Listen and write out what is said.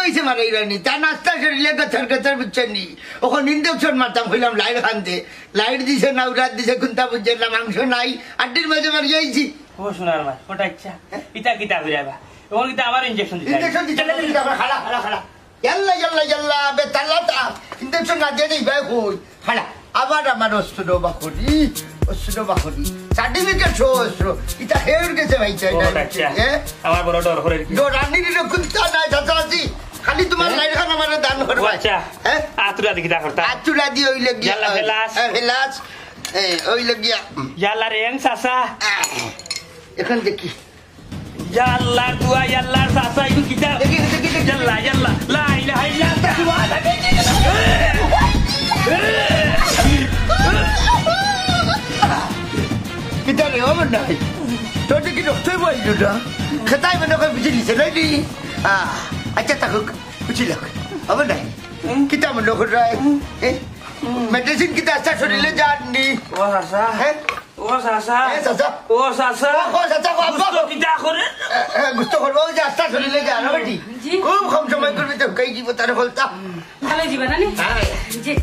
হয়েছে মারা ইরানি তা নাস্তা শরীরে গছর গছর বুঝছেন নি ওখানে ইন্ডাকশন মারতাম হইলাম লাইট খানতে লাইট দিছে না উড়াত দিছে কোনটা বুঝছেন না মাংস নাই আড্ডির মাঝে মারি যাইছি ও সোনার মা ওটা ইচ্ছা ইটা কিতা ফিরাবা ওখানে কিতা আবার ইনজেকশন দিতে ইন্ডাকশন দিতে খাড়া খাড়া খাড়া ইয়াল্লা ইয়াল্লা ইয়াল্লা বে তালাতা ইন্ডাকশন না দিয়ে দিই ভাই কই খাড়া আবার আমার অস্ত্র বাখরি সার্টিফিকেট শো অস্ত্র এটা হের গেছে ভাই চাই না আমার বড় ডর করে ডর রানীর কুত্তা নাই চাচাজি খালি তোমার লাইট খান আমার দান করবা আচ্ছা হ্যাঁ আতুরা দেখি দা করতা আতুরা দি ওই লাগি ইয়াল্লা ফেলাস ওই লাগিয়া ইয়াল্লা রেং সাসা এখন দেখি ইয়াল্লা দুয়া ইয়াল্লা সাসা ইদু কিতা দেখি ইয়াল্লা ইয়াল্লা লা ইলাহা ইল্লাল্লাহ kita ni apa nak? Tadi kita doktor buat juga. Ketai mana kau bijil selai ni? Aja takut bijil lah. Apa nak? Kita menokor rai. Medicine kita asal sudah lejar ni. Oh sasa. Oh sasa. Sasa. Oh sasa. Oh sasa kau apa? Gusto kita kore. Gusto kau bawa je asal sudah lejar. Apa ni? Kau kamu sampai kau itu kau jiwa tak ada holta. Kalau jiwa ni? Jejak.